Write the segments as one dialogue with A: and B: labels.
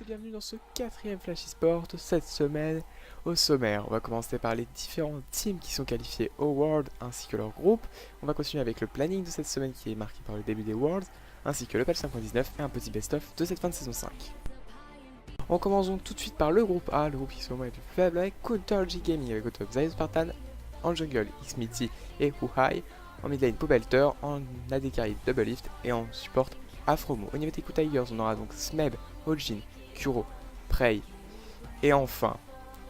A: et bienvenue dans ce quatrième Flash eSport cette semaine. Au sommaire, on va commencer par les différents teams qui sont qualifiés au World ainsi que leur groupe. On va continuer avec le planning de cette semaine qui est marqué par le début des Worlds ainsi que le patch 5.19 et un petit best-of de cette fin de saison 5. On commence donc tout de suite par le groupe A, le groupe qui selon moi est le plus faible avec Counter G Gaming avec au top Zyos Spartan, en jungle Xmiti et Huhai, en mid lane Pobelter, en AD carry Double Lift et en support Afromo. Au niveau des Coup Tigers, on aura donc Smeb, Hojin, Kuro, Prey et enfin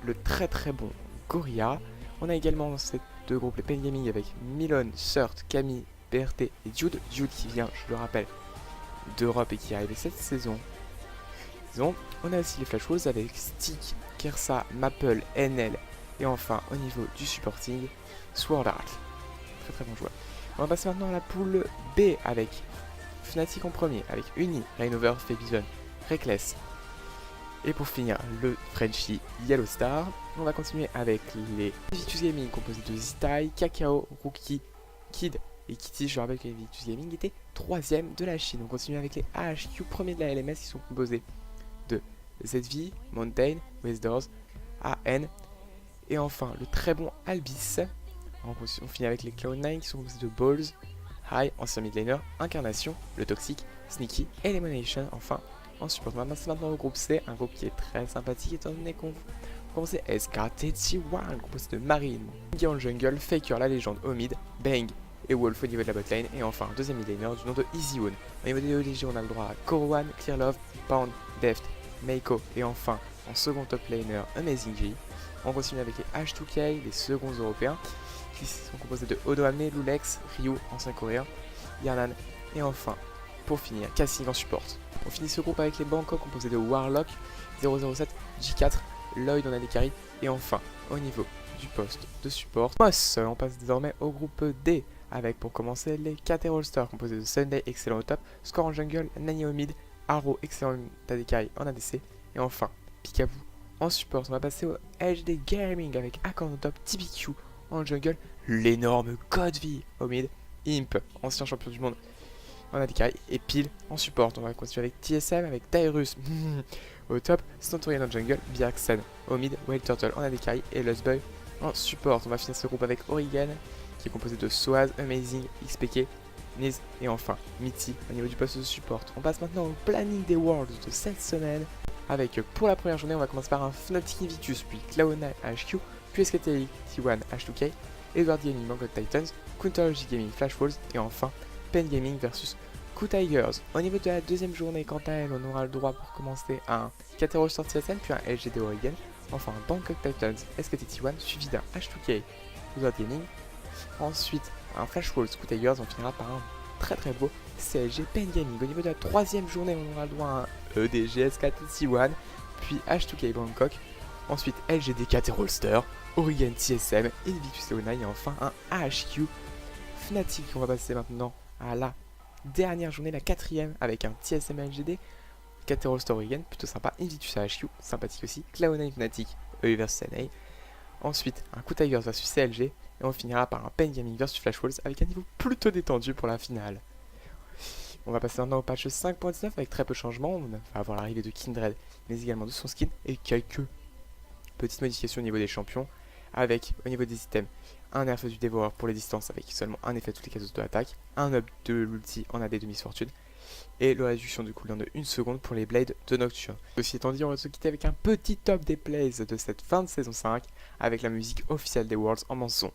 A: le très bon Gorilla. On a également dans ces deux groupes les Pen Gaming avec Milon, Surt, Camille, BRT et Jude. Jude qui vient, je le rappelle, d'Europe et qui est arrivé cette saison. On a aussi les Flash Wolves avec Stick, Kersa, Maple, NL et enfin au niveau du supporting, Sword Art. Très bon joueur. On va passer maintenant à la poule B avec Fnatic en premier, avec Uni, Rainover, Fabizon, Reckless. Et pour finir, le Frenchie Yellow Star. On va continuer avec les Vitus Gaming composés de Zitai, Kakao, Rookie, Kid et Kitty. Je rappelle que les Vitus Gaming étaient 3ème de la Chine. On continue avec les AHQ premiers de la LMS qui sont composés de ZV, Mountain, Westdoors, AN et enfin le très bon Albis. On finit avec les Cloud9 qui sont composés de Balls, High, ancien midlaner, Incarnation, le Toxic, Sneaky et Elimination. Enfin, en support. On va passer maintenant au groupe C, un groupe qui est très sympathique étant donné qu'on commence SKT1 composé de Marine, Guy en jungle, Faker la légende au mid, Bang et Wolf au niveau de la botlane et enfin un deuxième midlaner du nom de EasyOne. Au niveau des ODG, on a le droit à Korowan, Clearlove, Pound, Deft, Meiko et enfin en second top laner Amazing G. On continue avec les H2K, les seconds européens qui sont composés de Odoamne, Lulex, Ryu, ancien coréen, Yarnan et enfin pour finir Cassing en support. On finit ce groupe avec les Bangkok composés de Warlock, 007, J4, Lloyd en AD carry et enfin au niveau du poste de support Moss. On passe désormais au groupe D avec pour commencer les KT All-Stars composés de Sunday excellent au top, Score en jungle, Nani au mid, Arrow excellent AD carry en ADC et enfin Picaboo en support. On va passer au HD Gaming avec Akon au top, TBQ en jungle, l'énorme Godvi au mid, Imp, ancien champion du monde en AD carry et Pile en support. On va continuer avec TSM, avec Tyrus au top, Stentorian en jungle, Byaxen au mid, Whale Turtle en AD carry et Lustboy en support. On va finir ce groupe avec Origen qui est composé de Soaz, Amazing, XPK, Niz et enfin Mitty au niveau du poste de support. On passe maintenant au planning des Worlds de cette semaine avec pour la première journée on va commencer par un Fnatic Invictus, puis Cloud9 HQ, puis SKT T1 H2K, Edward Gaming Bangkok Titans, Counter G Gaming Flash Wolves et enfin Pen Gaming versus Coup Tigers. Au niveau de la deuxième journée, quant à elle, on aura le droit pour commencer à un KT All-Star TSM, puis un LGD Oregon, enfin un Bangkok Titans SKT T1, suivi d'un H2K Edward Gaming, ensuite un Flash Wolves Coup Tigers, on finira par un très beau CLG Pen Gaming. Au niveau de la troisième journée, on aura le droit à un EDG SKT T1, puis H2K Bangkok, ensuite LGD KT All-Star, Oregon TSM, Invictus Leona et enfin un AHQ Fnatic. On va passer maintenant à la dernière journée, la quatrième, avec un TSM LGD, KT All-Star Oregon, plutôt sympa, Invictus AHQ, sympathique aussi, Cloud9 Fnatic, EU vs NA, ensuite un Coup Tigers vs CLG, et on finira par un Pen Gaming vs Flash Wolves avec un niveau plutôt détendu pour la finale. On va passer maintenant au patch 5.19 avec très peu de changements. On va avoir l'arrivée de Kindred, mais également de son skin et quelques petites modifications au niveau des champions, avec au niveau des items un nerf du dévoreur pour les distances avec seulement un effet toutes les cases de l'attaque, un up de l'ulti en AD de Miss Fortune et la réduction du cooldown de 1 seconde pour les blades de Nocturne. Ceci étant dit, on va se quitter avec un petit top des plays de cette fin de saison 5 avec la musique officielle des Worlds en mention.